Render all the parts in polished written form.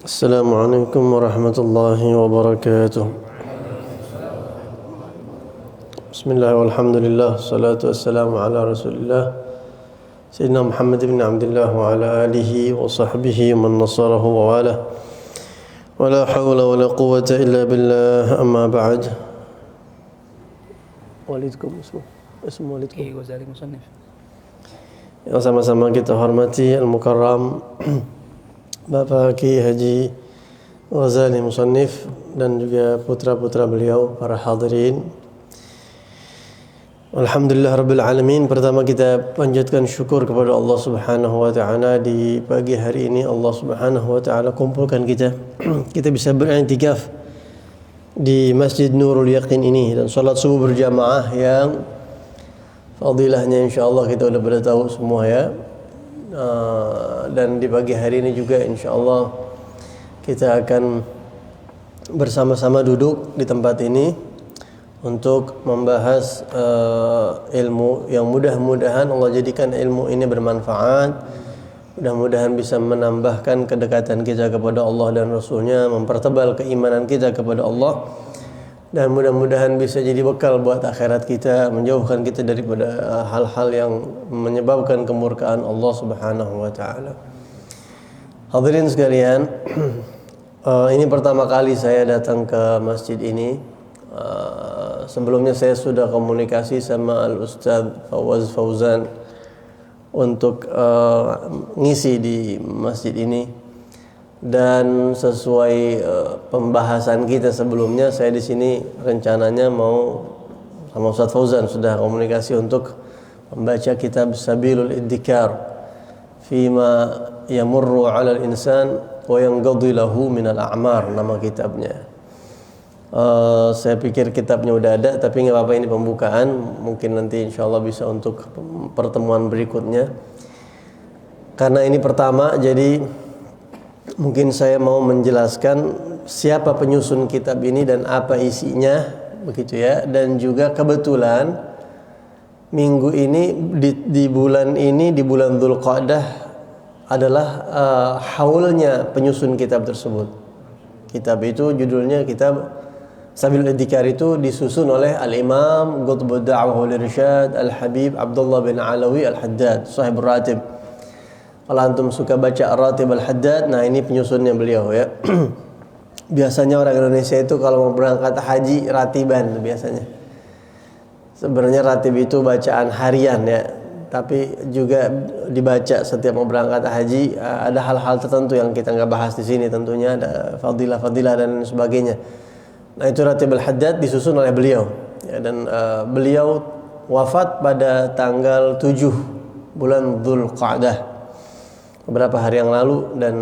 Assalamualaikum warahmatullahi wabarakatuh. Bismillah walhamdulillah, salatu wassalamu ala rasulillah Sayyidina Muhammad ibn Abdullah wa ala alihi wa sahbihi man nasarahu wa wala wa la hawla wa la quwwata illa billah, amma ba'd. Walidkum ismu walidkum. Ghazali Musannif. Yang sama-sama kita hormati Al-Mukarram Bapak Ki Haji Ghazali Musannif dan juga putra-putra beliau, para hadirin. Alhamdulillah Rabbil Alamin. Pertama kita panjatkan syukur kepada Allah Subhanahu wa ta'ala. Di pagi hari ini Allah Subhanahu wa ta'ala kumpulkan kita bisa beriktikaf di Masjid Nurul Yaqin ini dan salat subuh berjamaah yang fadilahnya insyaallah kita sudah pada tahu semua ya. Dan di pagi hari ini juga insyaallah kita akan bersama-sama duduk di tempat ini untuk membahas ilmu yang mudah-mudahan Allah jadikan ilmu ini bermanfaat, mudah-mudahan bisa menambahkan kedekatan kita kepada Allah dan Rasulnya, mempertebal keimanan kita kepada Allah, dan mudah-mudahan bisa jadi bekal buat akhirat kita, menjauhkan kita daripada hal-hal yang menyebabkan kemurkaan Allah Subhanahu wa ta'ala. Hadirin sekalian, ini pertama kali saya datang ke masjid ini. Sebelumnya saya sudah komunikasi sama Al-Ustadz Fawaz Fauzan untuk ngisi di masjid ini. Dan sesuai pembahasan kita sebelumnya, saya di sini rencananya mau sama Ustaz Fauzan sudah komunikasi untuk membaca kitab Sabilul Iddikar Fima Yamurru 'alal Insan wa Yanqadhi lahu minal A'mar, nama kitabnya. Saya pikir kitabnya udah ada, tapi nggak apa-apa, ini pembukaan. Mungkin nanti insyaallah bisa untuk pertemuan berikutnya. Karena ini pertama, jadi mungkin saya mau menjelaskan siapa penyusun kitab ini dan apa isinya, begitu ya. Dan juga kebetulan minggu ini di bulan ini, di bulan Dzulqa'dah adalah haulnya penyusun kitab tersebut. Kitab itu judulnya kitab Sabilul Iddikar, itu disusun oleh Al-Imam Qutbud Da'wah wal Irsyad Al-Habib Abdullah bin Alawi Al-Haddad, Sahibur Ratib. Kalau antum suka baca Ar-Ratib Al-Haddad, nah ini penyusunnya beliau ya. Biasanya orang Indonesia itu kalau mau berangkat haji ratiban biasanya. Sebenarnya ratib itu bacaan harian ya, tapi juga dibaca setiap mau berangkat haji. Ada hal-hal tertentu yang kita nggak bahas di sini, tentunya ada fadilah-fadilah dan sebagainya. Nah itu Ratib Al-Haddad disusun oleh beliau ya, dan beliau wafat pada tanggal 7 bulan Dzulqa'dah beberapa hari yang lalu. Dan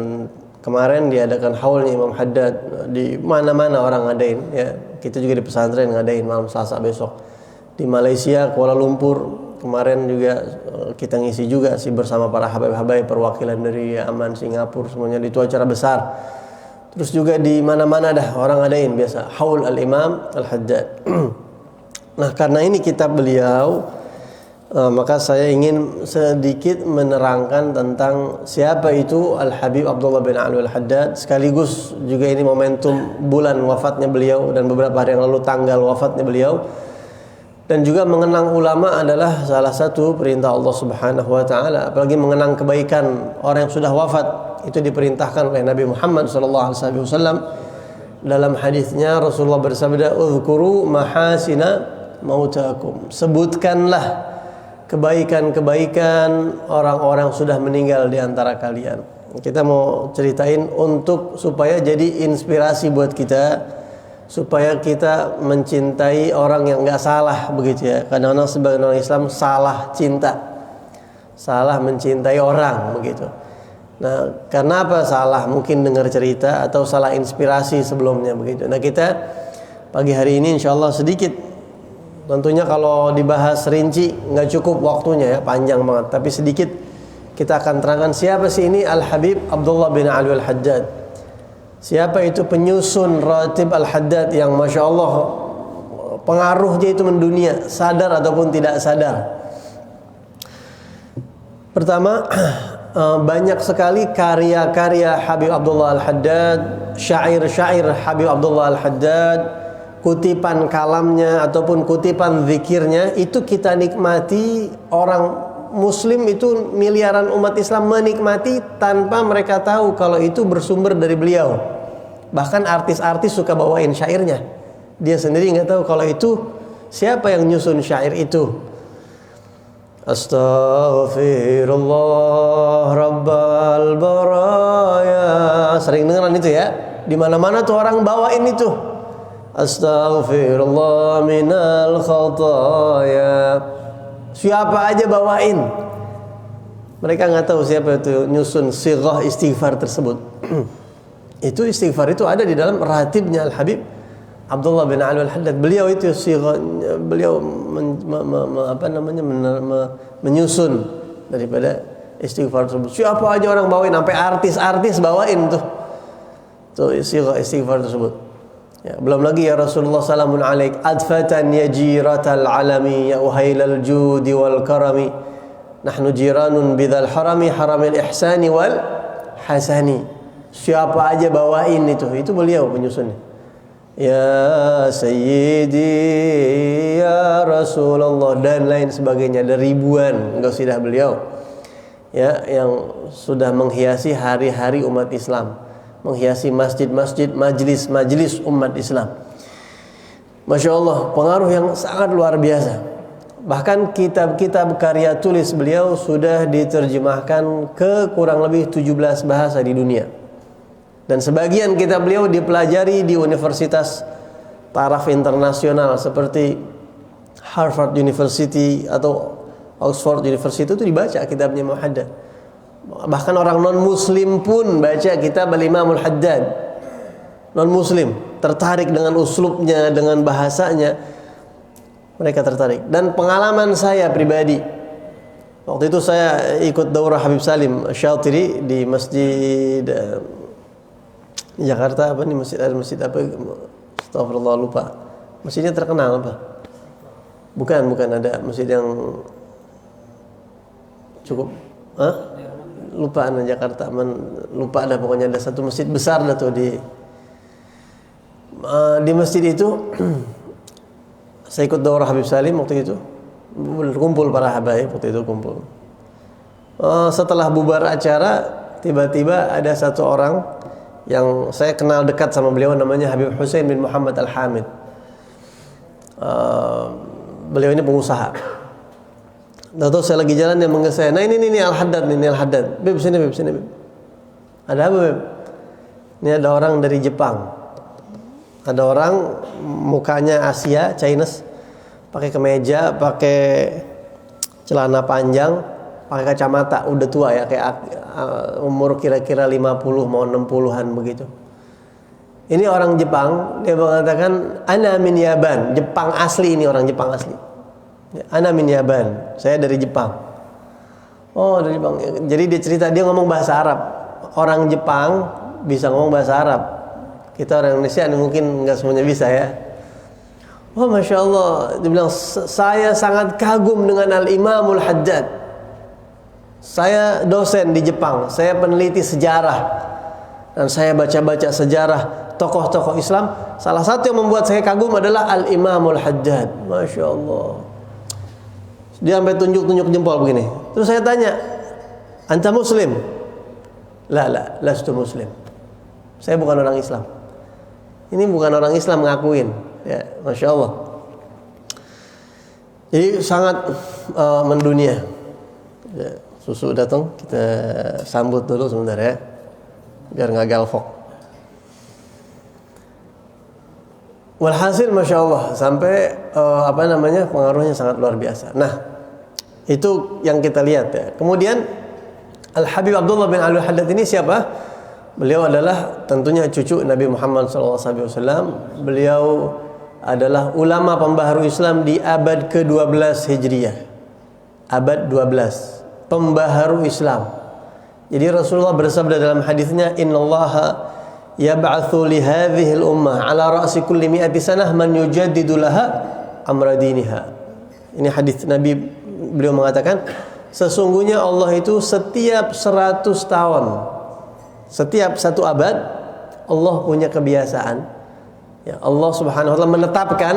kemarin diadakan haulnya Imam Haddad, di mana-mana orang ngadain ya. Kita juga di pesantren ngadain malam Selasa besok. Di Malaysia, Kuala Lumpur kemarin juga kita ngisi juga sih bersama para habaib-habaib, perwakilan dari Yaman, Singapura, semuanya. Itu acara besar. Terus juga di mana-mana dah orang ngadain biasa haul Al-Imam Al-Haddad. Nah, karena ini kitab beliau, maka saya ingin sedikit menerangkan tentang siapa itu Al-Habib Abdullah bin Alawi Al-Haddad. Sekaligus juga ini momentum bulan wafatnya beliau dan beberapa hari yang lalu tanggal wafatnya beliau. Dan juga mengenang ulama adalah salah satu perintah Allah Subhanahu wa ta'ala. Apalagi mengenang kebaikan orang yang sudah wafat, itu diperintahkan oleh Nabi Muhammad SAW. Dalam hadisnya Rasulullah bersabda, "Udzkuru mahasina mautakum." Sebutkanlah kebaikan-kebaikan orang-orang sudah meninggal di antara kalian. Kita mau ceritain untuk supaya jadi inspirasi buat kita, supaya kita mencintai orang yang nggak salah, begitu ya. Kadang-kadang sebagai orang Islam salah cinta, salah mencintai orang, begitu. Nah, karena apa salah? Mungkin dengar cerita atau salah inspirasi sebelumnya, begitu. Nah, kita pagi hari ini insyaallah sedikit, tentunya kalau dibahas rinci nggak cukup waktunya ya, panjang banget. Tapi sedikit kita akan terangkan siapa sih ini Al-Habib Abdullah bin Alawi Al-Haddad. Siapa itu penyusun Ratib Al-Haddad yang Masya Allah pengaruhnya itu mendunia, sadar ataupun tidak sadar. Pertama, banyak sekali karya-karya Habib Abdullah Al-Haddad, syair-syair Habib Abdullah Al-Haddad, kutipan kalamnya ataupun kutipan zikirnya itu kita nikmati. Orang Muslim itu miliaran umat Islam menikmati tanpa mereka tahu kalau itu bersumber dari beliau. Bahkan artis-artis suka bawain syairnya, dia sendiri nggak tahu kalau itu siapa yang nyusun syair itu. Astaghfirullah Rabbal Baraya, sering dengeran itu ya, di mana-mana tuh orang bawain itu. Astaghfirullah minal khataya, siapa aja bawain. Mereka nggak tahu siapa itu nyusun sighah istighfar tersebut. Itu istighfar itu ada di dalam ratibnya Al-Habib Abdullah bin Ali Al-Haddad. Beliau itu beliau menyusun daripada istighfar tersebut. Siapa aja orang bawain, sampai artis-artis bawain tuh istighfar tersebut. Ya, belum lagi ya Rasulullah salamun alaik adfatan ya jiratal alami ya uhailal judi wal karami nahnu jiranun bidzal harami haramil ihsani wal hasani. Siapa aja bawain itu beliau penyusunnya. Ya Sayyidi ya Rasulullah dan lain sebagainya, ada ribuan qasidah beliau ya yang sudah menghiasi hari-hari umat Islam, menghiasi masjid-masjid, majlis-majlis umat Islam. Masya Allah, pengaruh yang sangat luar biasa. Bahkan kitab-kitab karya tulis beliau sudah diterjemahkan ke kurang lebih 17 bahasa di dunia. Dan sebagian kitab beliau dipelajari di universitas taraf internasional seperti Harvard University atau Oxford University, itu dibaca kitabnya Imam Haddad. Bahkan orang non-muslim pun baca kitab Al-Imam Al-Haddad. Non-muslim tertarik dengan uslubnya, dengan bahasanya, mereka tertarik. Dan pengalaman saya pribadi, waktu itu saya ikut daurah Habib Salim Syatiri di masjid Jakarta, apa nih, masjid apa? Astagfirullah, lupa. Masjidnya terkenal apa? Bukan ada masjid yang cukup lupa anak Jakarta, lupa dah, pokoknya ada satu masjid besar dah tuh di masjid itu. Saya ikut daurah Habib Salim waktu itu, kumpul para habaib waktu itu kumpul. Setelah bubar acara, tiba-tiba ada satu orang yang saya kenal dekat sama beliau, namanya Habib Hussein bin Muhammad Al-Hamid. Beliau ini pengusaha. Lalu saya lagi jalan, dia manggil saya, nah ini Al-Haddad, ini Al-Haddad. Beb, sini Beb. Ada apa Beb? Ini ada orang dari Jepang. Ada orang mukanya Asia, Chinese, pakai kemeja, pakai celana panjang, pakai kacamata, udah tua ya, kayak umur kira-kira 50 mau 60-an begitu. Ini orang Jepang, dia mengatakan ana min Yaban, Jepang asli, ini orang Jepang asli. Ana min Yaban, saya dari Jepang. Oh, dari Jepang. Jadi dia cerita, dia ngomong bahasa Arab. Orang Jepang bisa ngomong bahasa Arab. Kita orang Indonesia mungkin nggak semuanya bisa ya. Oh, Masya Allah. Dia bilang, saya sangat kagum dengan Al-Imamul Haddad. Saya dosen di Jepang, saya peneliti sejarah, dan saya baca-baca sejarah tokoh-tokoh Islam. Salah satu yang membuat saya kagum adalah Al-Imamul Haddad. Masya Allah. Dia sampai tunjuk-tunjuk jempol begini. Terus saya tanya, anta muslim? La, lastu muslim. Saya bukan orang Islam. Ini bukan orang Islam ngakuin. Ya, Masya Allah. Jadi sangat mendunia. Ya, susu datang, kita sambut dulu sebentar ya, biar nggak galvok. Walhasil Masya Allah, sampai pengaruhnya sangat luar biasa. Nah, itu yang kita lihat ya. Kemudian Al-Habib Abdullah bin Ali Al-Haddad ini siapa? Beliau adalah tentunya cucu Nabi Muhammad SAW. Beliau adalah ulama pembaharu Islam di abad ke-12 Hijriah. Abad 12, pembaharu Islam. Jadi Rasulullah bersabda dalam hadisnya, innallaha yab'atsu li hadhihi al-ummah ala ra'si kulli mi'ati sanah man yujaddidu laha amra diniha. Ini hadis Nabi, beliau mengatakan, sesungguhnya Allah itu setiap 100 tahun, setiap satu abad, Allah punya kebiasaan. Ya, Allah Subhanahu wa taala menetapkan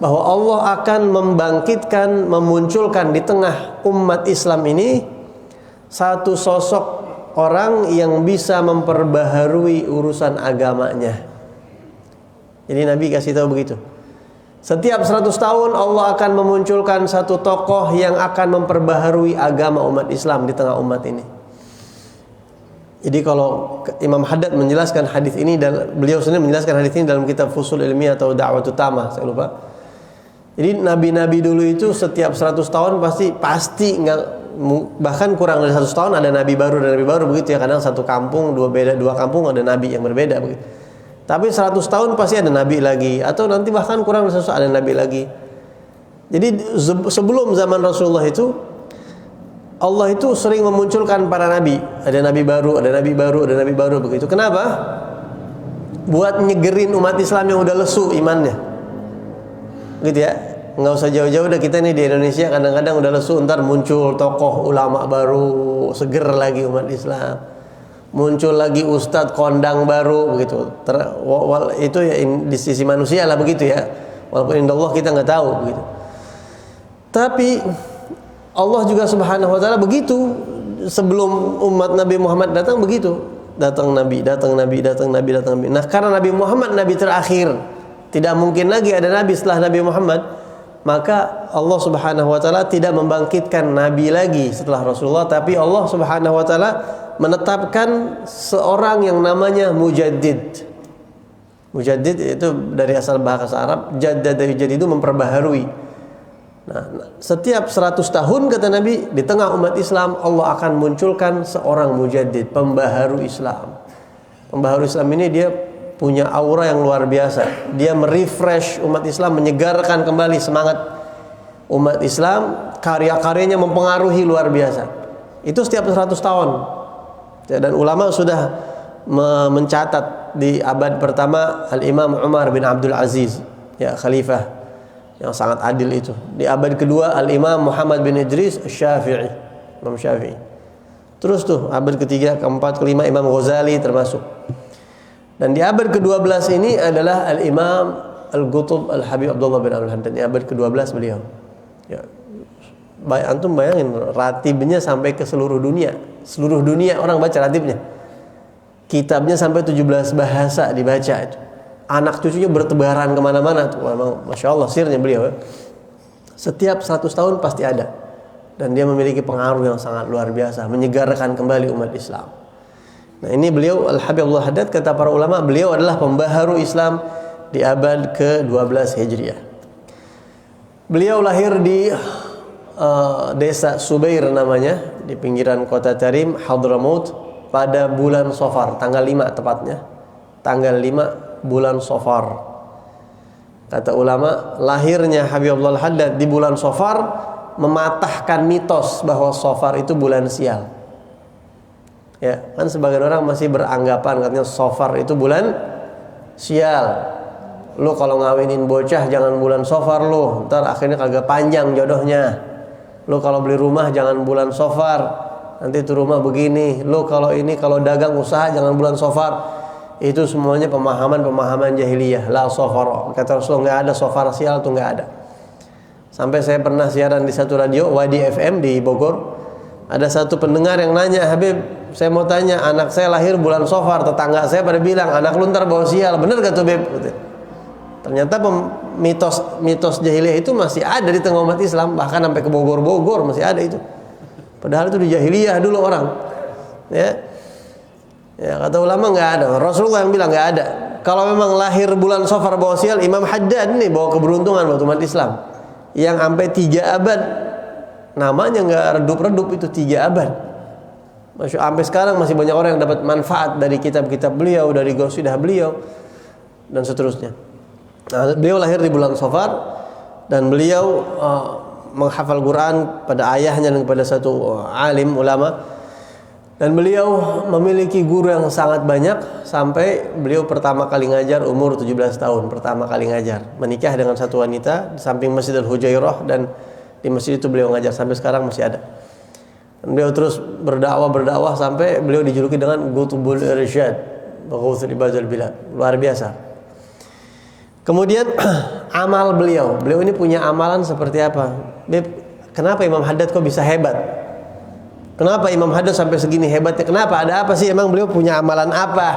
bahwa Allah akan membangkitkan, memunculkan di tengah umat Islam ini satu sosok orang yang bisa memperbaharui urusan agamanya. Jadi Nabi kasih tahu begitu. Setiap 100 tahun Allah akan memunculkan satu tokoh yang akan memperbaharui agama umat Islam di tengah umat ini. Jadi kalau Imam Haddad menjelaskan hadis ini, dan beliau sendiri menjelaskan hadis ini dalam kitab Fusul Ilmiah atau Da'watut Tamah, saya lupa. Jadi nabi-nabi dulu itu setiap 100 tahun pasti nggak, bahkan kurang dari 100 tahun ada nabi baru dan nabi baru begitu ya. Kadang satu kampung, dua kampung ada nabi yang berbeda begitu. Tapi 100 tahun pasti ada nabi lagi, atau nanti bahkan kurang dari 100 ada nabi lagi. Jadi sebelum zaman Rasulullah itu, Allah itu sering memunculkan para nabi. Ada nabi baru, ada nabi baru, ada nabi baru begitu. Kenapa? Buat nyegerin umat Islam yang udah lesu imannya. Gitu ya. Nggak usah jauh-jauh, udah kita nih di Indonesia kadang-kadang udah lesu, ntar muncul tokoh ulama baru, seger lagi umat Islam. Muncul lagi ustadz kondang baru begitu. Itu ya di sisi manusia lah begitu ya. Walaupun indallah kita nggak tahu begitu. Tapi Allah juga Subhanahu wa taala begitu. Sebelum umat Nabi Muhammad datang begitu. Datang nabi, datang nabi, datang nabi, datang nabi. Nah, karena Nabi Muhammad nabi terakhir, tidak mungkin lagi ada nabi setelah Nabi Muhammad, maka Allah Subhanahu wa taala tidak membangkitkan nabi lagi setelah Rasulullah, tapi Allah Subhanahu wa taala menetapkan seorang yang namanya mujaddid. Mujaddid itu dari asal bahasa Arab, jaddada yujaddid, itu memperbaharui. Nah, setiap 100 tahun kata Nabi, di tengah umat Islam Allah akan munculkan seorang mujaddid, pembaharu Islam. Pembaharu Islam ini dia punya aura yang luar biasa. Dia merefresh umat Islam, menyegarkan kembali semangat umat Islam, karya-karyanya mempengaruhi luar biasa. Itu setiap 100 tahun. Ya, dan ulama sudah mencatat di abad pertama Al-Imam Umar bin Abdul Aziz, ya, khalifah yang sangat adil itu. Di abad kedua Al-Imam Muhammad bin Idris Syafi'i, Imam Syafi'i. Terus tuh abad ketiga, keempat, kelima Imam Ghazali termasuk. Dan di abad ke-12 ini adalah Al-Imam Al-Qutb Al-Habib Abdullah bin Abdul Haddad. Di abad ke-12 beliau. Ya. Antum bayangin ratibnya sampai ke seluruh dunia. Seluruh dunia orang baca ratibnya. Kitabnya sampai 17 bahasa dibaca itu. Anak cucunya bertebaran kemana-mana tuh. Memang Masya Allah sirnya beliau ya. Setiap 100 tahun pasti ada. Dan dia memiliki pengaruh yang sangat luar biasa, menyegarkan kembali umat Islam. Nah, ini beliau Al-Habib Abdullah Haddad, kata para ulama, beliau adalah pembaharu Islam di abad ke-12 Hijriah. Beliau lahir di desa Subair namanya, di pinggiran kota Tarim, Hadramaut, pada bulan Safar, tanggal 5 tepatnya. Tanggal 5 bulan Safar. Kata ulama, lahirnya Habib Abdullah Haddad di bulan Safar mematahkan mitos bahwa Safar itu bulan sial. Ya, kan sebagian orang masih beranggapan katanya Safar itu bulan sial. Lu kalau ngawinin bocah jangan bulan Safar lu, ntar akhirnya kagak panjang jodohnya. Lu kalau beli rumah jangan bulan Safar, nanti itu rumah begini. Lu kalau dagang usaha jangan bulan Safar. Itu semuanya pemahaman jahiliyah. La Safar. Kata Rasulullah, nggak ada Safar sial, tuh nggak ada. Sampai saya pernah siaran di satu radio Wadi FM di Bogor. Ada satu pendengar yang nanya, Habib, saya mau tanya, anak saya lahir bulan Safar. Tetangga saya pada bilang, anak lu ntar bawa sial. Bener gak tuh, Beb? Ternyata mitos jahiliyah itu masih ada di tengah umat Islam, bahkan sampai ke Bogor masih ada itu. Padahal itu di jahiliyah dulu orang. Ya, kata ulama nggak ada. Rasulullah yang bilang nggak ada. Kalau memang lahir bulan Safar bawa sial, Imam Haddad nih bawa keberuntungan buat umat Islam. Yang sampai 3 abad namanya nggak redup-redup, itu 3 abad. Sampai sekarang masih banyak orang yang dapat manfaat dari kitab-kitab beliau, dari qasidah beliau, dan seterusnya. Nah, beliau lahir di bulan Safar dan beliau menghafal Quran pada ayahnya dan kepada satu alim ulama, dan beliau memiliki guru yang sangat banyak sampai beliau pertama kali ngajar umur 17 tahun, pertama kali ngajar, menikah dengan satu wanita di samping Masjid Al-Hujairah, dan di masjid itu beliau ngajar sampai sekarang masih ada. Beliau terus berdakwah sampai beliau dijuluki dengan Qutbul Irsyad, Ghauthul Ibadil Bilad. Luar biasa. Kemudian amal beliau ini punya amalan seperti apa? Kenapa Imam Haddad kok bisa hebat? Kenapa Imam Haddad sampai segini hebatnya? Kenapa? Ada apa sih? Emang beliau punya amalan apa?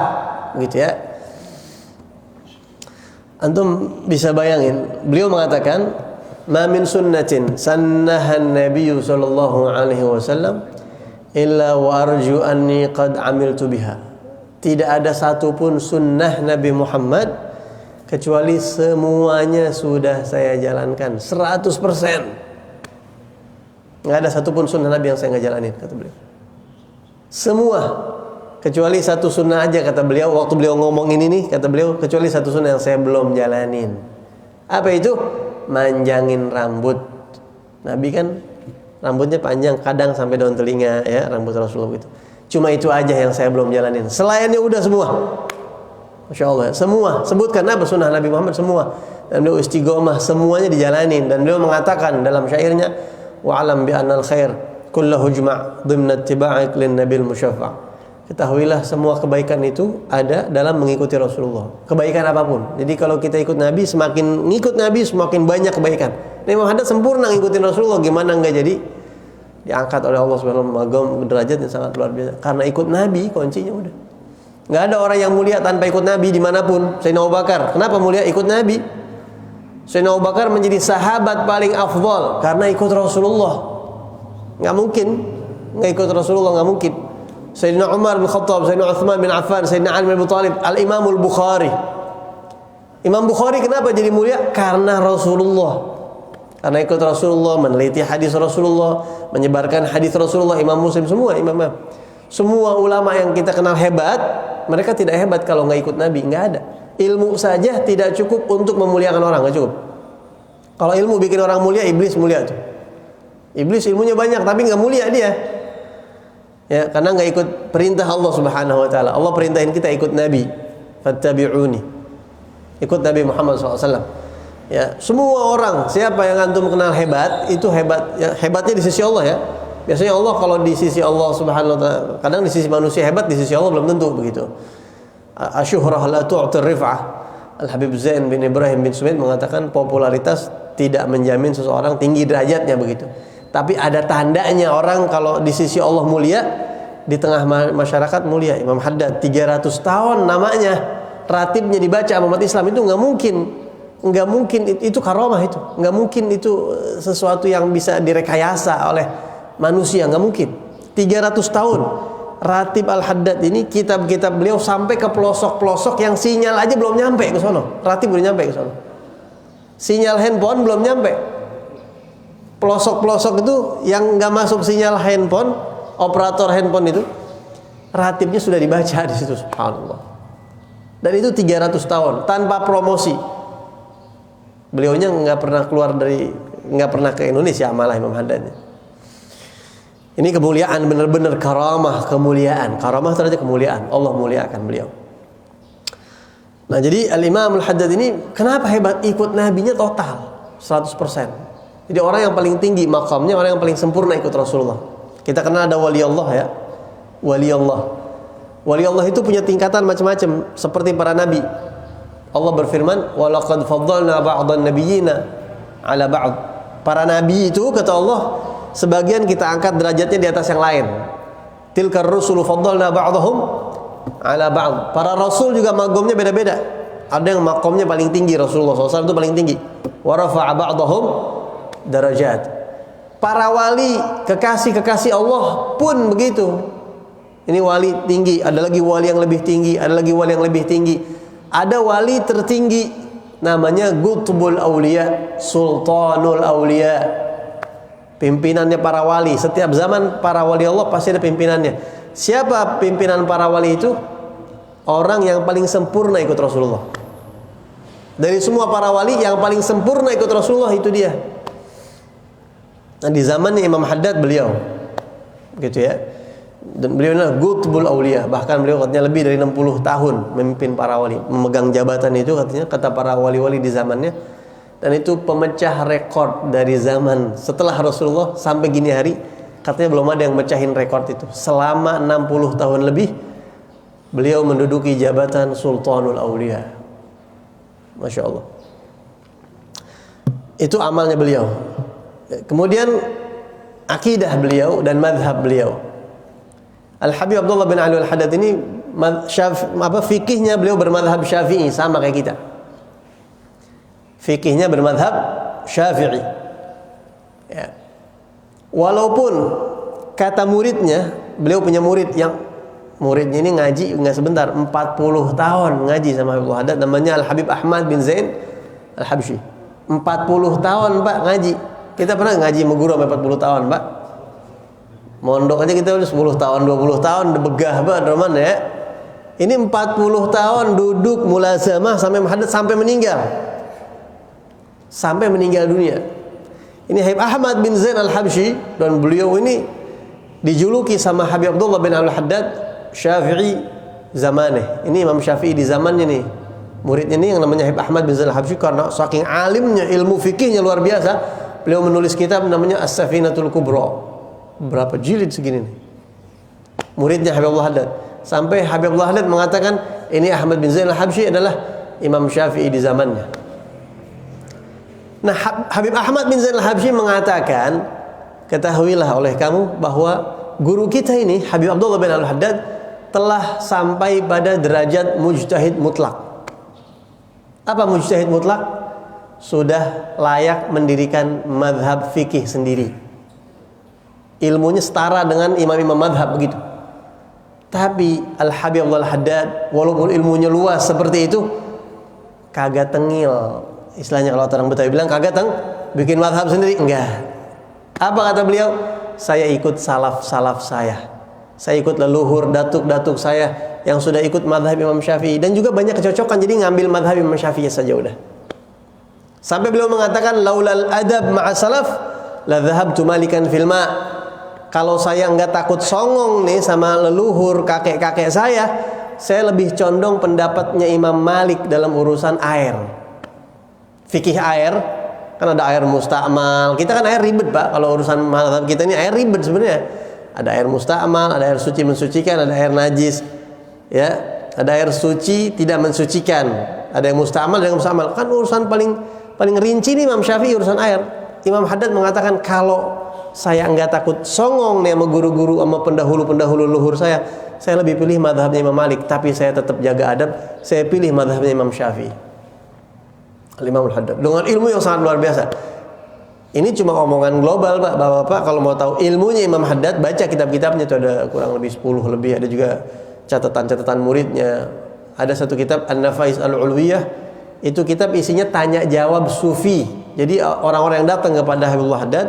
Gitu ya. Antum bisa bayangin, beliau mengatakan, "Ma min sunnatin sannahan Nabiyyu sallallahu alaihi wasallam illa wa arju anni qad amiltu biha." Tidak ada satupun sunnah Nabi Muhammad kecuali semuanya sudah saya jalankan 100%. Nggak ada satupun sunnah Nabi yang saya nggak jalanin, kata beliau. Semua, kecuali satu sunnah aja, kata beliau. Waktu beliau ngomong ini nih, kata beliau, kecuali satu sunnah yang saya belum jalanin. Apa itu? Manjangin rambut. Nabi kan rambutnya panjang, kadang sampai daun telinga, ya, rambut Rasulullah gitu. Cuma itu aja yang saya belum jalanin. Selainnya udah semua. Masya Allah, semua. Sebutkan apa sunnah Nabi Muhammad, semua. Dan beliau istiqomah, semuanya dijalanin. Dan beliau mengatakan dalam syairnya, wa'alam bi'annal khair kullahu jma' dhimna ittiba'ik lin nabil musyaffa'. Ketahuilah semua kebaikan itu ada dalam mengikuti Rasulullah. Kebaikan apapun. Jadi kalau kita ikut Nabi, semakin ngikut Nabi semakin banyak kebaikan. Imam Haddad sempurna ngikutin Rasulullah, gimana enggak jadi diangkat oleh Allah Subhanahu wa taala derajat yang sangat luar biasa. Karena ikut Nabi kuncinya udah. Enggak ada orang yang mulia tanpa ikut Nabi dimanapun. Sayyidina Abu Bakar, kenapa mulia? Ikut Nabi. Sayyidina Abu Bakar menjadi sahabat paling afdal karena ikut Rasulullah. Enggak mungkin enggak ikut Rasulullah, enggak mungkin. Sayyidina Umar bin Khattab, Sayyidina Uthman bin Affan, Sayyidina Ali bin Abi Thalib, Al-Imamul Bukhari. Imam Bukhari kenapa jadi mulia? Karena Rasulullah. Karena ikut Rasulullah, meneliti hadis Rasulullah, menyebarkan hadis Rasulullah. Imam Muslim, semua ulama yang kita kenal hebat, mereka tidak hebat kalau nggak ikut Nabi. Nggak ada. Ilmu saja tidak cukup untuk memuliakan orang, nggak cukup. Kalau ilmu bikin orang mulia, iblis mulia tuh. Iblis ilmunya banyak tapi nggak mulia dia. Ya, karena nggak ikut perintah Allah Subhanahu wa taala. Allah perintahin kita ikut Nabi. Fattabi'uni. Ikut Nabi Muhammad SAW. Ya, semua orang, siapa yang antum kenal hebat, itu hebat, ya, hebatnya di sisi Allah ya. Biasanya Allah kalau di sisi Allah Subhanahu wa taala, kadang di sisi manusia hebat, di sisi Allah belum tentu begitu. Asyuhrah la tu'tir rif'ah. Al-Habib Zain bin Ibrahim bin Sumaid mengatakan popularitas tidak menjamin seseorang tinggi derajatnya begitu. Tapi ada tandanya orang kalau di sisi Allah mulia, di tengah masyarakat mulia. Imam Haddad 300 tahun namanya, ratibnya dibaca umat Islam, itu nggak mungkin itu karamah, itu nggak mungkin, itu sesuatu yang bisa direkayasa oleh manusia, nggak mungkin. 300 tahun ratib Al-Haddad ini, kitab-kitab beliau sampai ke pelosok-pelosok yang sinyal aja belum nyampe ke sono. Ratib belum nyampe ke sono. Sinyal handphone belum nyampe. Pelosok-pelosok itu yang nggak masuk sinyal handphone, operator handphone itu, ratibnya sudah dibaca di situ, subhanallah. Dan itu 300 tahun tanpa promosi. Beliaunya nggak pernah ke Indonesia, malah Imam Haddad. Ini kemuliaan, benar-benar karamah, kemuliaan. Karamah itu artinya kemuliaan. Allah muliakan beliau. Nah, jadi Al-Imam Al-Haddad ini kenapa hebat? Ikut nabinya total 100%. Jadi orang yang paling tinggi makamnya, orang yang paling sempurna ikut Rasulullah. Kita kenal ada wali Allah ya. Wali Allah. Wali Allah itu punya tingkatan macam-macam seperti para nabi. Allah berfirman, "Wa laqad faddalna ba'dhan nabiyyina 'ala ba'd." Para nabi itu kata Allah, sebagian kita angkat derajatnya di atas yang lain. Tilkar rusulu faddalna ba'dahum 'ala ba'd. Para rasul juga makomnya beda-beda. Ada yang makomnya paling tinggi, Rasulullah SAW itu paling tinggi. Wa rafa'a ba'dahum darajat. Para wali, kekasih-kekasih Allah pun begitu. Ini wali tinggi, ada lagi wali yang lebih tinggi, ada lagi wali yang lebih tinggi. Ada wali tertinggi namanya Qutbul Aulia, Sultanul Aulia. Pimpinannya para wali. Setiap zaman para wali Allah pasti ada pimpinannya. Siapa pimpinan para wali itu? Orang yang paling sempurna ikut Rasulullah. Dari semua para wali yang paling sempurna ikut Rasulullah itu dia. Nah, di zamannya Imam Haddad beliau gitu ya. Dan beliau adalah Qutbul Aulia. Bahkan beliau katanya lebih dari 60 tahun memimpin para wali, memegang jabatan itu katanya, kata para wali-wali di zamannya. Dan itu pemecah rekor dari zaman setelah Rasulullah sampai gini hari. Katanya belum ada yang mecahin rekor itu. Selama 60 tahun lebih beliau menduduki jabatan Sultanul Aulia. Masya Allah. Itu amalnya beliau. Kemudian akidah beliau dan madhab beliau. Al-Habib Abdullah bin Ali Al-Haddad ini fikihnya beliau bermadhab Syafi'i, sama kayak kita. Fikihnya bermadhab Syafi'i. Ya. Walaupun kata muridnya, beliau punya murid yang muridnya ini ngaji nggak sebentar, 40 tahun ngaji sama Habib Al-Haddad, namanya Al-Habib Ahmad bin Zain Al-Habsyi. 40 tahun Pak ngaji. Kita pernah ngaji sama guru sampai 40 tahun Pak. Mondok aja kita udah 10 tahun, 20 tahun, udah begah banget Roman ya. Ini 40 tahun duduk mulazamah sampai Al-Haddad sampai meninggal. Sampai meninggal dunia. Ini Habib Ahmad bin Zain Al-Habsyi, dan beliau ini dijuluki sama Habib Abdullah bin Al-Haddad Syafi'i zamannya. Ini Imam Syafi'i di zamannya nih. Muridnya ini yang namanya Habib Ahmad bin Zain Al-Habsyi, karena saking alimnya, ilmu fikihnya luar biasa. Beliau menulis kitab namanya As-Safinatul Kubra. Berapa jilid segini nih. Muridnya Habib Al-Haddad. Sampai Habib Al-Haddad mengatakan ini Ahmad bin Zain Al-Habsyi adalah Imam Syafi'i di zamannya. Nah, Habib Ahmad bin Zain Al-Habsyi mengatakan, ketahuilah oleh kamu bahwa guru kita ini Habib Abdullah bin Al-Haddad telah sampai pada derajat mujtahid mutlak. Apa mujtahid mutlak? Sudah layak mendirikan madhab fikih sendiri. Ilmunya setara dengan imam-imam madhab begitu. Tapi Al-Habib Abdullah Al-Haddad walaupun ilmunya luas seperti itu, kagak tengil. Istilahnya kalau orang Betawi bilang kagak bikin madhab sendiri, enggak. Apa kata beliau? Saya ikut salaf-salaf saya. Saya ikut leluhur datuk-datuk saya yang sudah ikut madhab Imam Syafi'i, dan juga banyak kecocokan, jadi ngambil madhab Imam Syafi'i saja udah. Sampai beliau mengatakan laulal adab ma'a salaf la dhahabtu malikan fil ma'. Kalau saya enggak takut songong nih sama leluhur kakek-kakek saya lebih condong pendapatnya Imam Malik dalam urusan air. Fikih air, kan ada air musta'mal. Kita kan air ribet Pak, kalau urusan mazhab kita ini air ribet sebenarnya. Ada air musta'mal, ada air suci mensucikan, ada air najis. Ya, ada air suci tidak mensucikan. Ada yang musta'mal, ada yang musta'mal. Kan urusan paling rinci nih Imam Syafi'i urusan air. Imam Haddad mengatakan kalau saya enggak takut songong nih sama guru-guru, sama pendahulu-pendahulu leluhur saya lebih pilih mazhabnya Imam Malik, tapi saya tetap jaga adab, saya pilih mazhabnya Imam Syafi'i. Al-Imam Al-Haddad dengan ilmu yang sangat luar biasa. Ini cuma omongan global Pak. Bapak-bapak kalau mau tahu ilmunya Imam Haddad, baca kitab-kitabnya, itu ada kurang lebih 10 lebih. Ada juga catatan-catatan muridnya. Ada satu kitab An-Nafais Al-Ulwiyah. Itu kitab isinya tanya jawab sufi. Jadi orang-orang yang datang kepada Habibullah Haddad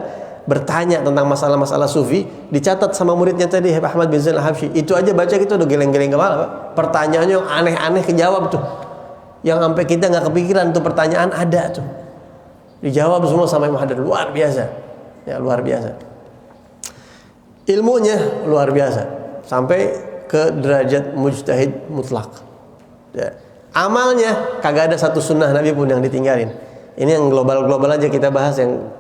bertanya tentang masalah-masalah sufi, dicatat sama muridnya tadi Habib Ahmad bin Zain Al-Habsyi. Itu aja baca gitu udah geleng-geleng kepala Pak. Pertanyaannya yang aneh-aneh kejawab tuh. Yang sampai kita nggak kepikiran tuh pertanyaan ada tuh, dijawab semua sama Imam Haddad. Luar biasa, ya luar biasa. Ilmunya luar biasa sampai ke derajat mujtahid mutlak. Ya. Amalnya kagak ada satu sunnah Nabi pun yang ditinggalin. Ini yang global-global aja kita bahas, yang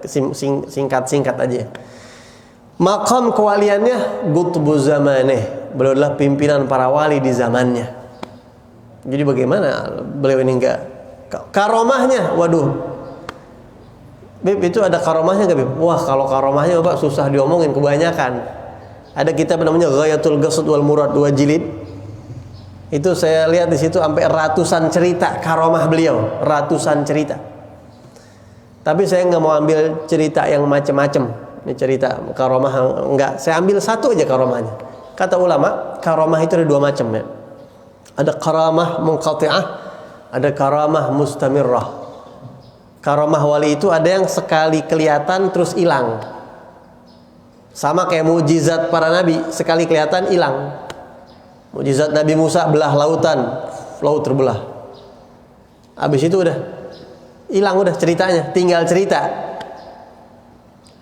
singkat-singkat aja. Maqam kewaliannya Qutbuz Zamaneh, beliau adalah pimpinan para wali di zamannya. Jadi bagaimana beliau ini enggak karomahnya? Waduh, Bib, itu ada karomahnya enggak Bib? Wah, kalau karomahnya Bapak susah diomongin, kebanyakan. Ada kitab namanya Ghayatul Qasd wal Murad, 2 jilid. Itu saya lihat di situ sampai ratusan cerita karomah beliau, ratusan cerita. Tapi saya nggak mau ambil cerita yang macam-macam. Ini cerita karomah enggak. Saya ambil satu aja karomahnya. Kata ulama, karomah itu ada 2 macam ya. Ada karamah munqati'ah, ada karamah mustamirrah. Karamah wali itu ada yang sekali kelihatan terus hilang. Sama kayak mukjizat para nabi, sekali kelihatan hilang. Mukjizat Nabi Musa belah lautan, laut terbelah. Habis itu udah hilang, udah ceritanya, tinggal cerita.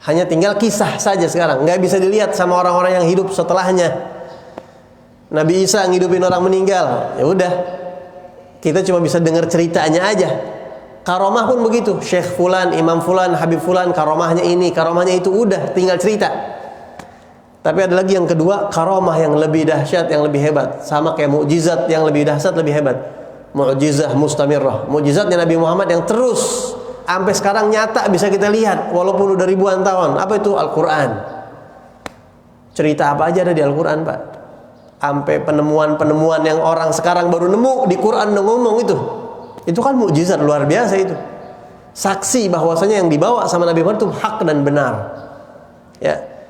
Hanya tinggal kisah saja sekarang, nggak bisa dilihat sama orang-orang yang hidup setelahnya. Nabi Isa ngidupin orang meninggal, ya udah, kita cuma bisa dengar ceritanya aja. Karomah pun begitu, Syekh Fulan, Imam Fulan, Habib Fulan, karomahnya ini, karomahnya itu, udah tinggal cerita. Tapi ada lagi yang kedua, karamah yang lebih dahsyat, yang lebih hebat. Sama kayak mukjizat yang lebih dahsyat, lebih hebat. Mukjizah mustamirrah. Mukjizatnya Nabi Muhammad yang terus sampai sekarang nyata bisa kita lihat walaupun udah ribuan tahun. Apa itu? Al-Qur'an. Cerita apa aja ada di Al-Qur'an, Pak. Sampai penemuan-penemuan yang orang sekarang baru nemu di Quran udah ngomong itu. Itu kan mukjizat luar biasa itu. Saksi bahwasanya yang dibawa sama Nabi Muhammad itu hak dan benar. Ya.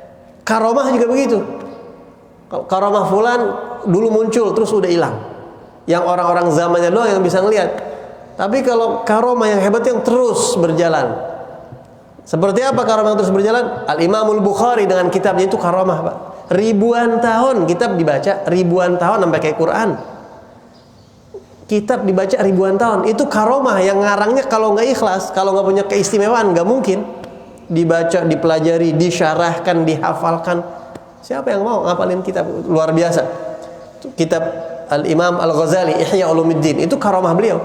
Karamah juga begitu. Karamah fulan dulu muncul terus udah hilang. Yang orang-orang zamannya doang yang bisa ngelihat. Tapi kalau karamah yang hebat yang terus berjalan. Seperti apa karamah yang terus berjalan? Al-Imamul Bukhari dengan kitabnya itu karamah, Pak. Ribuan tahun kitab dibaca, ribuan tahun sampai kayak Quran. Kitab dibaca ribuan tahun. Itu karamah yang ngarangnya kalau nggak ikhlas, kalau nggak punya keistimewaan nggak mungkin. Dibaca, dipelajari, disyarahkan, dihafalkan. Siapa yang mau ngapalin kitab luar biasa? Kitab Al-Imam Al-Ghazali Ihya Ulumuddin itu karamah beliau.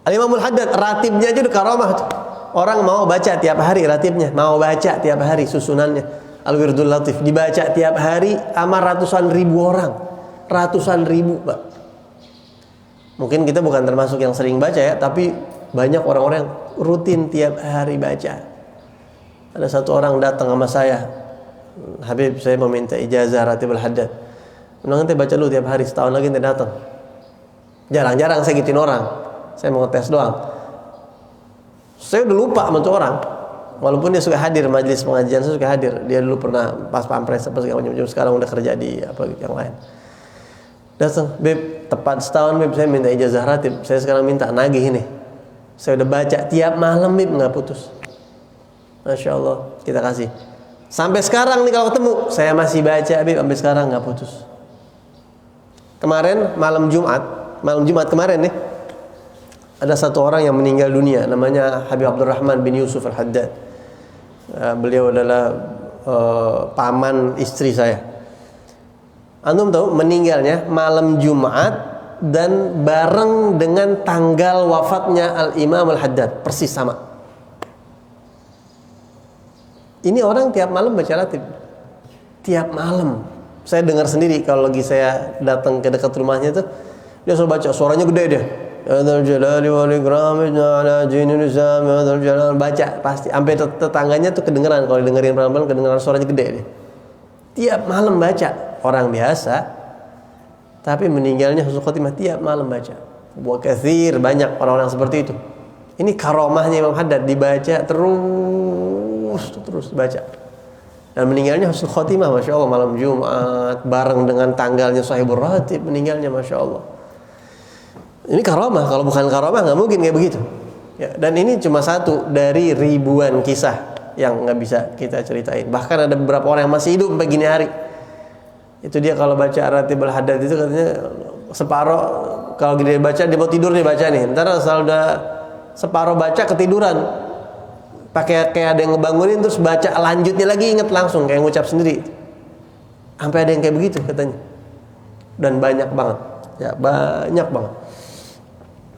Al-Imam Al-Haddad ratibnya aja udah karamah. Orang mau baca tiap hari ratibnya, mau baca tiap hari susunannya. Al-Wirdul Latif dibaca tiap hari sama ratusan ribu orang. Ratusan ribu, Pak. Mungkin kita bukan termasuk yang sering baca ya, tapi banyak orang-orang yang rutin tiap hari baca. Ada satu orang datang sama saya, Habib, saya meminta ijazah Ratib Al-Haddad. Nanti baca dulu tiap hari, setahun lagi nanti datang. Jarang-jarang saya gituin orang. Saya mau ngetes doang. Saya udah lupa sama tuh orang. Walaupun dia suka hadir majelis pengajian, saya suka hadir. Dia dulu pernah pas pampres apa segala macam, sekarang udah kerja di apa yang lain. Datang, Beb, tepat setahun Beb, saya minta ijazah Ratib. Saya sekarang minta nagih ini. Saya udah baca tiap malam Beb, nggak putus. Masya Allah, kita kasih. Sampai sekarang nih kalau ketemu, saya masih baca Beb, sampai sekarang nggak putus. Kemarin malam Jumat kemarin nih, ada satu orang yang meninggal dunia, namanya Habib Abdurrahman bin Yusuf Al-Haddad. Beliau adalah paman istri saya. Antum tahu meninggalnya malam Jumat dan bareng dengan tanggal wafatnya Al-Imam Al-Haddad, persis sama. Ini orang tiap malam baca ratib. Tiap malam. Saya dengar sendiri kalau lagi saya datang ke dekat rumahnya tuh, dia selalu baca, suaranya gede dia. Baca pasti sampai tetangganya tuh kedengeran, kalau dengerin pelan-pelan kedengeran suaranya gede dia. Tiap malam baca, orang biasa tapi meninggalnya husnul khotimah tiap malam baca. Buat katsir banyak orang-orang seperti itu. Ini karamahnya Imam Haddad, dibaca terus baca. Dan meninggalnya husnul khotimah, Masya Allah, malam Jumat bareng dengan tanggalnya Sahibur Ratib, meninggalnya Masya Allah. Ini karamah, kalau bukan karamah nggak mungkin kayak begitu. Ya, dan ini cuma satu dari ribuan kisah yang nggak bisa kita ceritain. Bahkan ada beberapa orang yang masih hidup sampai gini hari. Itu dia kalau baca Ratib Al-Haddad itu katanya separuh, kalau dia baca dia mau tidur dia baca nih. Ntar asal udah separuh baca ketiduran. Pakai kayak ada yang ngebangunin terus baca lanjutnya lagi inget langsung kayak ngucap sendiri. Sampai ada yang kayak begitu katanya. Dan banyak banget. Ya, banyak banget.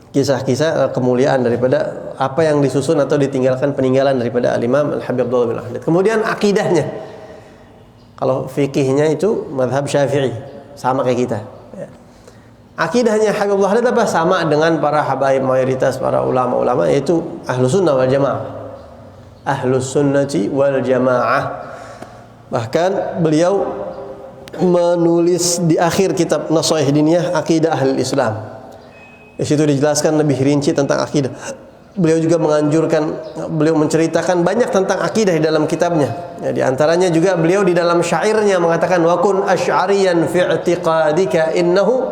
Kisah-kisah kemuliaan daripada apa yang disusun atau ditinggalkan peninggalan daripada Al-Imam Al-Habib Abdullah bin Al-Haddad. Kemudian akidahnya. Kalau fikihnya itu mazhab Syafi'i, sama kayak kita. Ya. Akidahnya Habib Abdullah Haddad apa? Sama dengan para habaib mayoritas para ulama-ulama, yaitu Ahlus Sunnah wal Jamaah. Ahlus Sunnati wal Jamaah. Bahkan beliau menulis di akhir kitab Nasaih Diniyah Aqidah Ahlul Islam. Di situ dijelaskan lebih rinci tentang akidah. Beliau juga beliau menceritakan banyak tentang akidah di dalam kitabnya. Ya, di antaranya juga beliau di dalam syairnya mengatakan wa kun asy'ariyan fi i'tiqadika innahu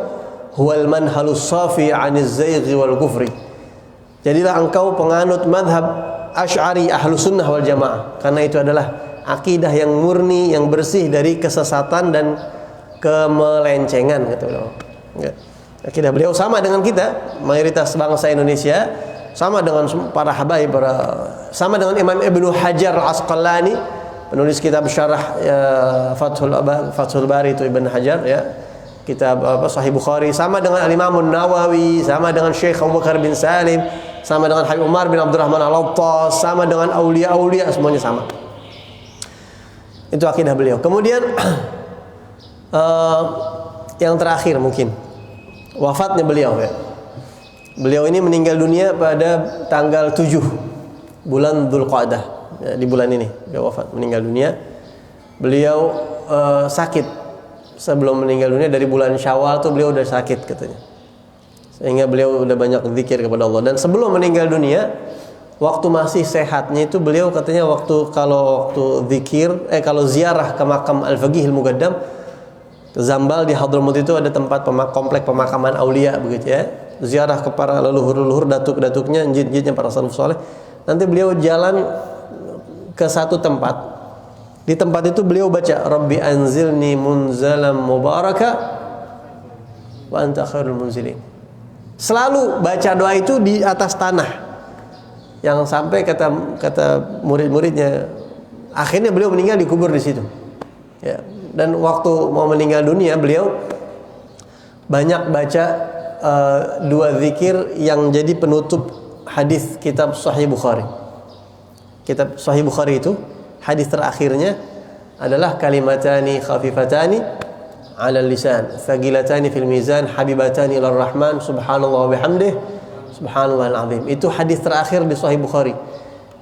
huwal manhalus safi 'aniz zaighi wal kufri. Jadilah engkau penganut mazhab Asy'ari Ahlus Sunnah wal Jamaah, karena itu adalah akidah yang murni, yang bersih dari kesesatan dan kemelencengan, gitu loh. Ya. Akidah beliau sama dengan kita, mayoritas bangsa Indonesia, sama dengan para habaib, sama dengan Imam Ibnu Hajar Al-Asqalani, penulis kitab syarah Fathul Bari itu Ibnu Hajar, ya. Kitab Sahih Bukhari, sama dengan Al-Imam Nawawi, sama dengan Syekh Abu Bakar bin Salim, sama dengan Habib Umar bin Abdurrahman Al-Attas, sama dengan aulia-aulia, semuanya sama. Itu akidah beliau. Kemudian yang terakhir mungkin wafatnya beliau ya. Beliau ini meninggal dunia pada tanggal 7 bulan Dzulqa'dah. Ya, di bulan ini beliau wafat, meninggal dunia. Beliau sakit sebelum meninggal dunia, dari bulan Syawal tuh beliau udah sakit katanya. Sehingga beliau udah banyak zikir kepada Allah. Dan sebelum meninggal dunia, waktu masih sehatnya itu beliau katanya waktu zikir, kalau ziarah ke makam Al-Faqih Al-Muqaddam, ke Zambal di Hadramut itu ada tempat komplek pemakaman aulia begitu ya. Ziarah ke para leluhur-leluhur, datuk-datuknya, jin-jinnya para salaf saleh. Nanti beliau jalan ke satu tempat. Di tempat itu beliau baca Rabbi anzilni munzalam mubaraka wa anta khairul munzilin. Selalu baca doa itu di atas tanah. Yang sampai kata murid-muridnya, akhirnya beliau meninggal dikubur di situ. Ya. Dan waktu mau meninggal dunia beliau banyak baca dua zikir yang jadi penutup hadis kitab Sahih Bukhari. Kitab Sahih Bukhari itu hadis terakhirnya adalah kalimatani khafifatani 'ala lisan, thaqilatani fil mizan, habibatani ilar rahman, subhanallah wa bihamdih, subhanallahil azim. Itu hadis terakhir di Sahih Bukhari.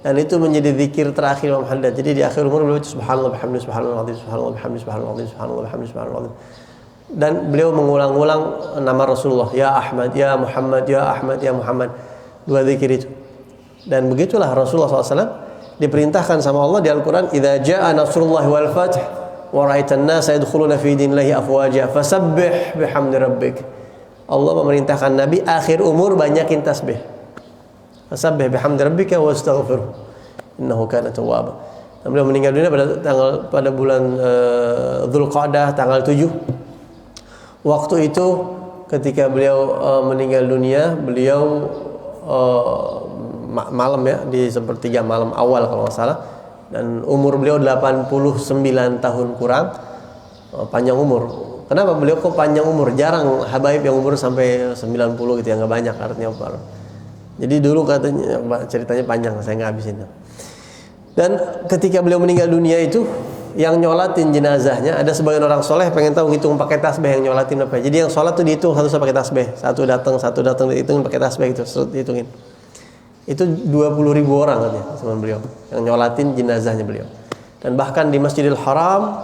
Dan itu menjadi zikir terakhir Imam Haddad. Jadi di akhir umur beliau subhanallah bihamdih, subhanallah azim, subhanallah bihamdih, subhanallah azim, subhanallah bihamdih, subhanallah azim. Dan beliau mengulang-ulang nama Rasulullah, ya Ahmad, ya Muhammad, ya Ahmad, ya Muhammad. Dua zikir itu. Dan begitulah Rasulullah SAW diperintahkan sama Allah di Al-Quran, idza jaa nasrullahi wal fath wa ra'aitan nasa yadkhuluna fi dinillahi afwaja fasabbih bihamdi rabbik. Allah memerintahkan Nabi akhir umur banyakin tasbih. Fasabbih bihamdi rabbika wastaghfirhu innahu kana tawwaba. Dan beliau meninggal dunia pada bulan Dzulqa'dah tanggal 7. Waktu itu ketika beliau meninggal dunia, beliau malam ya, di sepertiga malam awal kalau nggak salah, dan umur beliau 89 tahun kurang. Panjang umur. Kenapa beliau kok panjang umur? Jarang habaib yang umur sampai 90 gitu ya, nggak banyak artinya apa. Jadi dulu katanya ceritanya panjang, saya nggak habisin. Dan ketika beliau meninggal dunia itu, yang nyolatin jenazahnya ada sebagian orang soleh pengen tahu ngitung pakai tasbih yang nyolatin apa. Jadi yang sholat tuh dihitung satu pakai tasbih, satu datang dihitung pakai tasbih gitu, dihitungin. Itu 20.000 orang katanya teman beliau yang nyolatin jenazahnya beliau. Dan bahkan di Masjidil Haram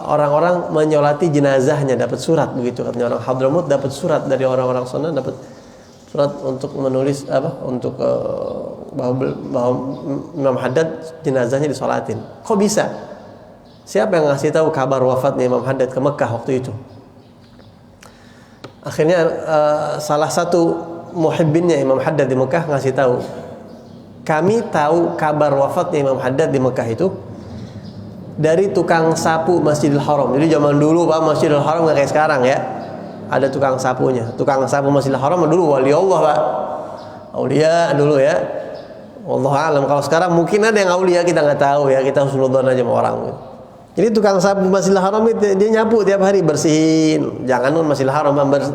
orang-orang menyolati jenazahnya, dapat surat begitu katanya. Orang Hadramut dapat surat dari orang-orang sana, dapat surat untuk menulis untuk bahwa Imam Haddad jenazahnya disolatin. Kok bisa? Siapa yang ngasih tahu kabar wafatnya Imam Haddad ke Mekah waktu itu? Akhirnya salah satu muhibbinnya Imam Haddad di Mekah ngasih tahu, kami tahu kabar wafatnya Imam Haddad di Mekah itu dari tukang sapu Masjidil Haram. Jadi zaman dulu Pak, Masjidil Haram nggak kayak sekarang ya, ada tukang sapunya. Tukang sapu Masjidil Haram dulu wali Allah Pak, aulia dulu ya. Wallahu alam. Kalau sekarang mungkin ada yang aulia, kita nggak tahu ya, kita husnudzon aja sama orang. Jadi tukang sapu Masjidil Haram itu dia nyapu tiap hari, bersihin. Jangan Masjidil Haram,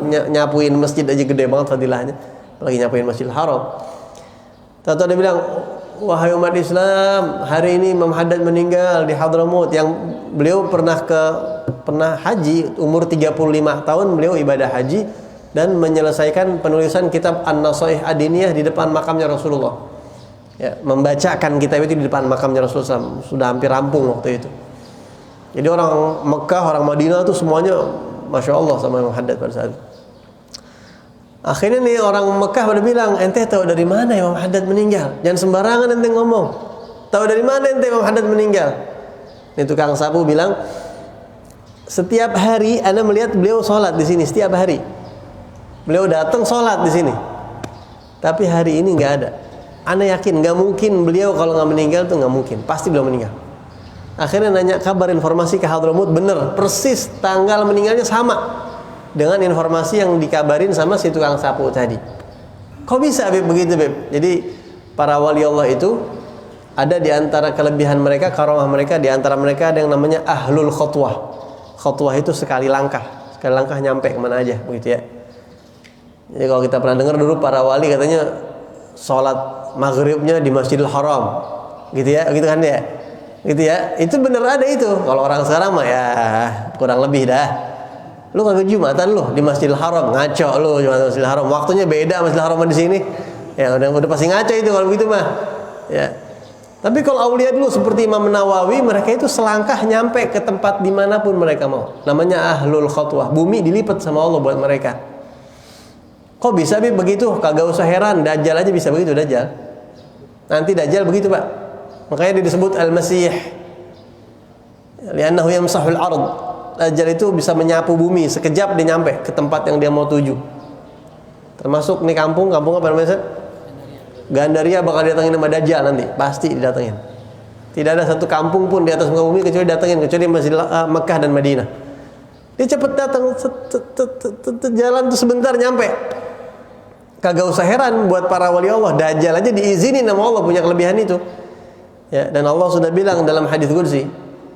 nyapuin masjid aja gede banget fadilahnya, apalagi nyapuin Masjidil Haram. Tahu dia bilang, wahai umat Islam, hari ini Imam Haddad meninggal di Hadramut. Yang beliau pernah haji, umur 35 tahun beliau ibadah haji dan menyelesaikan penulisan kitab An-Nasaih Adiniyah di depan makamnya Rasulullah. Ya, membacakan kitab itu di depan makamnya Rasulullah SAW. Sudah hampir rampung waktu itu. Jadi orang Mekah, orang Madinah tuh semuanya Masya Allah sama Imam Haddad pada saat itu. Akhirnya nih orang Mekah pada bilang, ente tahu dari mana Imam Haddad meninggal? Jangan sembarangan ente ngomong. Tahu dari mana ente Imam Haddad meninggal? Nih tukang sapu bilang, setiap hari Anda melihat beliau sholat di sini setiap hari. Beliau datang sholat di sini. Tapi hari ini nggak ada. Anda yakin nggak mungkin beliau kalau nggak meninggal tuh nggak mungkin, pasti beliau meninggal. Akhirnya nanya kabar informasi ke Hadramut, bener persis tanggal meninggalnya sama dengan informasi yang dikabarin sama si tukang sapu tadi. Kok bisa Beb begitu Beb? Jadi para wali Allah itu ada di antara kelebihan mereka, karamah mereka, di antara mereka ada yang namanya ahlul khutwah. Khutwah itu sekali langkah nyampe kemana aja begitu ya. Jadi kalau kita pernah dengar dulu para wali katanya sholat maghribnya di Masjidil Haram gitu ya, gitu kan ya. Gitu ya. Itu bener ada itu. Kalau orang sekarang mah ya kurang lebih dah. Lu kagak Jumatan lu di Masjidil Haram, ngaco lu Jumatan Masjidil Haram. Waktunya beda Masjidil Haram di sini. Ya udah pasti ngaco itu kalau begitu mah. Ya. Tapi kalau aulia dulu seperti Imam Nawawi, mereka itu selangkah nyampe ke tempat dimanapun mereka mau. Namanya ahlul khutwah. Bumi dilipat sama Allah buat mereka. Kok bisa begitu? Kagak usah heran, Dajjal aja bisa begitu, Dajjal. Nanti Dajjal begitu, Pak. Makanya dia disebut Al-Masih. Li'annahu yamsahul ard. Dajjal itu bisa menyapu bumi, sekejap dia nyampe ke tempat yang dia mau tuju. Termasuk nih kampung apa namanya? Gandaria bakal datangin sama Dajjal nanti, pasti didatengin. Tidak ada satu kampung pun di atas muka bumi kecuali datengin, kecuali masih Mekah dan Madinah. Dia cepet datang, jalan tuh sebentar nyampe. Kagak usah heran buat para wali Allah, Dajjal aja diizinin sama Allah punya kelebihan itu. Ya, dan Allah sudah bilang dalam hadis qudsi,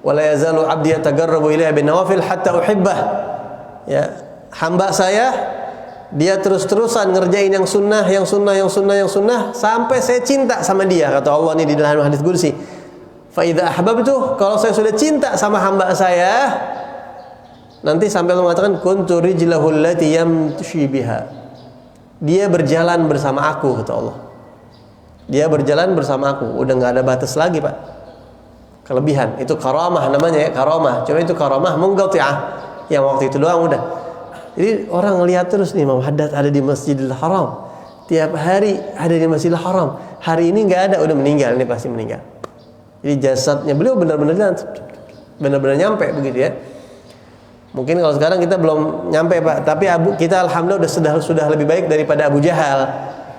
"Wala yazalu 'abdi yataqarrabu ilayya bin nawafil hatta uhibbah." Ya, hamba saya dia terus-terusan ngerjain yang sunnah sampai saya cinta sama dia, kata Allah nih di dalam hadis qudsi. Fa idza ahbabtu, kalau saya sudah cinta sama hamba saya, nanti sampai Allah mengatakan kuntu rijlahu allati yamshi biha. Dia berjalan bersama aku, kata Allah. Dia berjalan bersama aku, udah enggak ada batas lagi, Pak. Kelebihan, itu karamah namanya ya, karamah. Cuma itu karamah munqati'ah. Yang waktu itu doang udah. Jadi orang ngelihat terus nih Imam Haddad ada di Masjidil Haram. Tiap hari ada di Masjidil Haram. Hari ini nggak ada, udah meninggal, ini pasti meninggal. Jadi jasadnya beliau benar-benar nyampe begitu ya. Mungkin kalau sekarang kita belum nyampe, Pak, tapi kita alhamdulillah sudah lebih baik daripada Abu Jahal.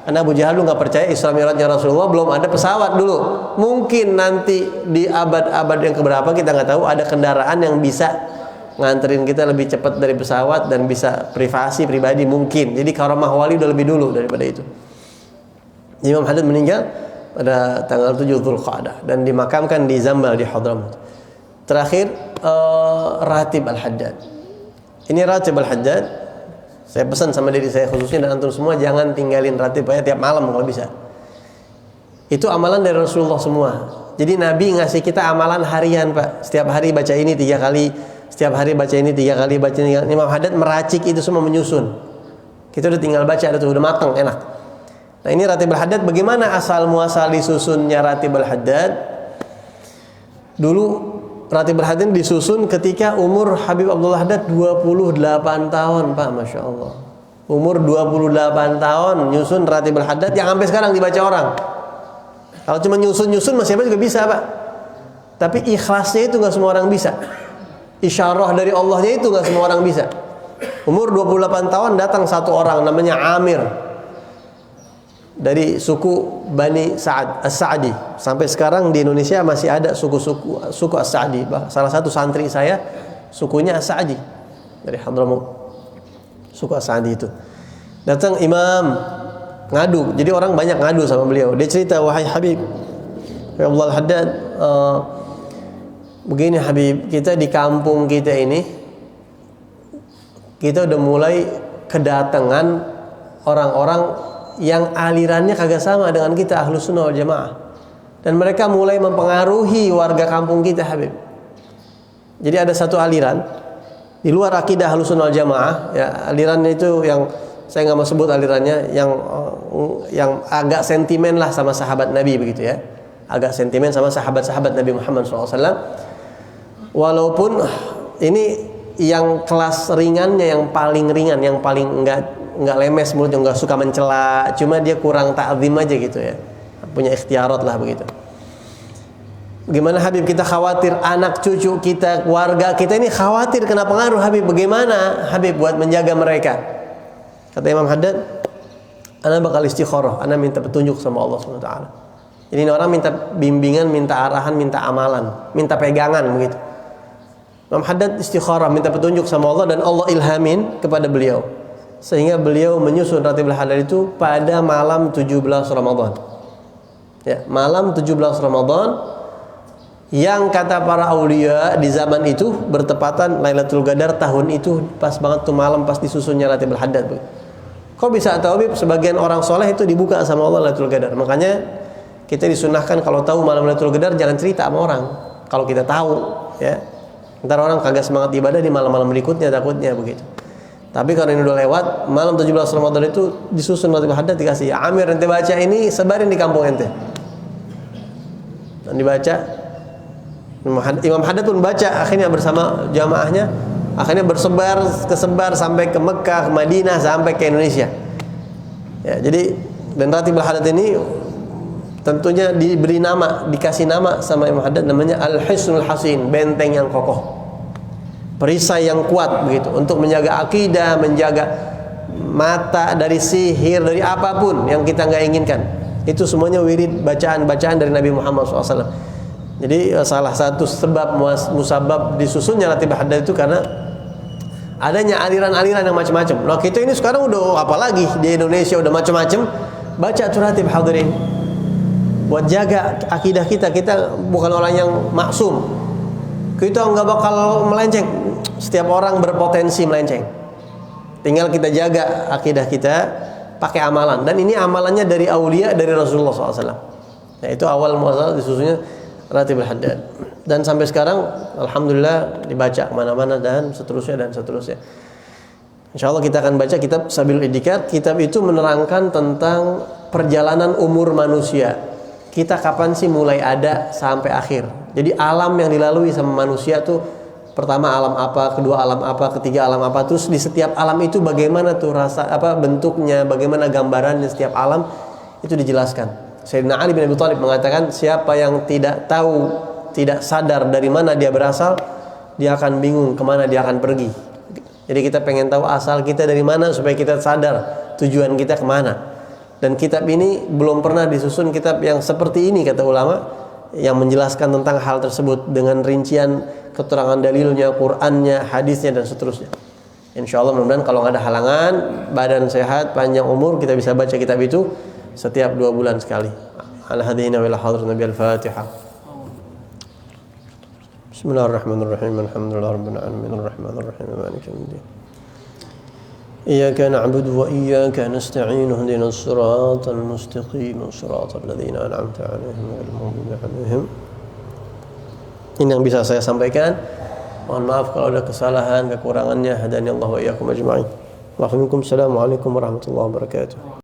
Karena Abu Jahal lu nggak percaya Isra Mi'rajnya Rasulullah, belum ada pesawat dulu. Mungkin nanti di abad-abad yang keberapa kita nggak tahu ada kendaraan yang bisa nganterin kita lebih cepat dari pesawat dan bisa pribadi mungkin. Jadi karamah wali udah lebih dulu daripada itu. Imam Haddad meninggal pada tanggal 7 Dzulqa'dah dan dimakamkan di Zambal di Hadramaut. Terakhir Ratib Al-Haddad. Ini Ratib Al-Haddad, saya pesan sama diri saya khususnya dan antum semua jangan tinggalin ratib ya tiap malam kalau bisa. Itu amalan dari Rasulullah semua. Jadi Nabi ngasih kita amalan harian, Pak. Setiap hari baca ini 3 kali. Setiap hari baca ini 3 kali, baca ini. Imam Haddad meracik itu semua menyusun. Kita udah tinggal baca, udah matang, enak. Nah ini Ratib Al-Haddad, bagaimana asal muasal disusunnya Ratib Al-Haddad? Dulu Ratib Al-Haddad disusun ketika umur Habib Abdullah Haddad 28 tahun, Pak, Masya Allah. Umur 28 tahun nyusun Ratib Al-Haddad yang sampai sekarang dibaca orang. Kalau cuma nyusun masih apa juga bisa, Pak. Tapi ikhlasnya itu gak semua orang bisa. Isyarah dari Allahnya itu gak semua orang bisa. Umur 28 tahun datang satu orang namanya Amir dari suku Bani Sa'ad As-Sa'di. Sampai sekarang di Indonesia masih ada suku As-Sa'di. Salah satu santri saya sukunya As-Sa'di dari Hadramaut. Suku As-Sa'di itu. Datang imam ngadu. Jadi orang banyak ngadu sama beliau. Dia cerita, "Wahai Habib Abdullah Haddad, begini Habib, kita di kampung kita ini kita udah mulai kedatangan orang-orang yang alirannya kagak sama dengan kita Ahlus Sunnah wal Jamaah, dan mereka mulai mempengaruhi warga kampung kita, Habib. Jadi ada satu aliran di luar akidah Ahlus Sunnah wal Jamaah, ya, alirannya itu yang saya nggak mau sebut alirannya, yang agak sentimen lah sama sahabat Nabi begitu ya, agak sentimen sama sahabat-sahabat Nabi Muhammad SAW. Walaupun ini yang kelas ringannya, yang paling ringan, yang paling enggak lemes mulutnya, enggak suka mencela, cuma dia kurang ta'zim aja gitu ya, punya ikhtiarat lah begitu. Bagaimana Habib, kita khawatir anak cucu kita, keluarga kita ini khawatir kena pengaruh, Habib. Bagaimana Habib buat menjaga mereka? Kata Imam Haddad, ana bakal istikharah, ana minta petunjuk sama Allah SWT. Jadi ini orang minta bimbingan, minta arahan, minta amalan, minta pegangan begitu. Imam Haddad istikharah, minta petunjuk sama Allah, dan Allah ilhamin kepada beliau sehingga beliau menyusun Ratib Al-Haddad itu pada malam 17 Ramadan. Ya, malam 17 Ramadan yang kata para aulia di zaman itu bertepatan Lailatul Qadar tahun itu, pas banget tuh malam pas disusunnya Ratib Al-Haddad. Kok bisa tahu, Bib? Sebagian orang soleh itu dibuka sama Allah Lailatul Qadar. Makanya kita disunahkan kalau tahu malam Lailatul Qadar jangan cerita sama orang. kalau kita tahu ya. Ntar orang kagak semangat ibadah di malam-malam berikutnya, takutnya begitu. Tapi kalau ini udah lewat, malam 17 Ramadan itu disusun ratib haddad, dikasih Amir, ente baca ini, sebarin di kampung ente. Dan dibaca, Imam Haddad pun baca, akhirnya bersama jamaahnya, akhirnya kesebar sampai ke Mekah, ke Madinah, sampai ke Indonesia. Ya, jadi dan ratib haddad ini tentunya diberi nama, dikasih nama sama Imam Haddad, namanya Al-Hisnul Hasin, benteng yang kokoh, perisai yang kuat begitu, untuk menjaga akidah, menjaga mata dari sihir, dari apapun yang kita nggak inginkan. Itu semuanya wirid, bacaan-bacaan dari Nabi Muhammad SAW. Jadi salah satu sebab musabab disusunnya ratib haddad itu karena adanya aliran-aliran yang macam-macam. Nah kita ini sekarang udah apalagi di Indonesia udah macam-macam, baca ratib hadirin buat jaga akidah kita. Kita bukan orang yang maksum, kita nggak bakal melenceng. Setiap orang berpotensi melenceng, tinggal kita jaga akidah kita pakai amalan. Dan ini amalannya dari aulia, dari Rasulullah SAW. Nah, itu awal muasal disusunnya ratib haddad. Dan sampai sekarang alhamdulillah dibaca kemana-mana dan seterusnya. Insya Allah kita akan baca kitab Sabilul Idikat. Kitab itu menerangkan tentang perjalanan umur manusia. Kita kapan sih mulai ada sampai akhir. Jadi alam yang dilalui sama manusia tuh, pertama alam apa, kedua alam apa, ketiga alam apa. Terus di setiap alam itu bagaimana tuh rasa apa, bentuknya, bagaimana gambarannya setiap alam, itu dijelaskan. Sayyidina Ali bin Abi Thalib mengatakan, siapa yang tidak tahu, tidak sadar dari mana dia berasal, dia akan bingung kemana dia akan pergi. Jadi kita pengen tahu asal kita dari mana supaya kita sadar tujuan kita kemana. Dan kitab ini belum pernah disusun kitab yang seperti ini, kata ulama, yang menjelaskan tentang hal tersebut dengan rincian keterangan dalilnya, Qur'annya, hadisnya, dan seterusnya. Insya Allah mudah-mudahan kalau nggak ada halangan, badan sehat, panjang umur, kita bisa baca kitab itu setiap 2 bulan sekali. Al-hadina wa al-hadrat Nabi Al-Fatihah. Bismillahirrahmanirrahim. Alhamdulillahirabbil alamin arrahmanir rahim maliki yaumiddin. Iyyaka na'budu wa iyyaka nasta'in ihdinas siratal mustaqim siratal ladzina an'amta 'alaihim ghairil maghdubi 'alaihim. Ini yang bisa saya sampaikan. Mohon maaf kalau ada kesalahan, kekurangannya. Hadani Allah wa iyyakum ajma'in. Assalamualaikum warahmatullahi wabarakatuh.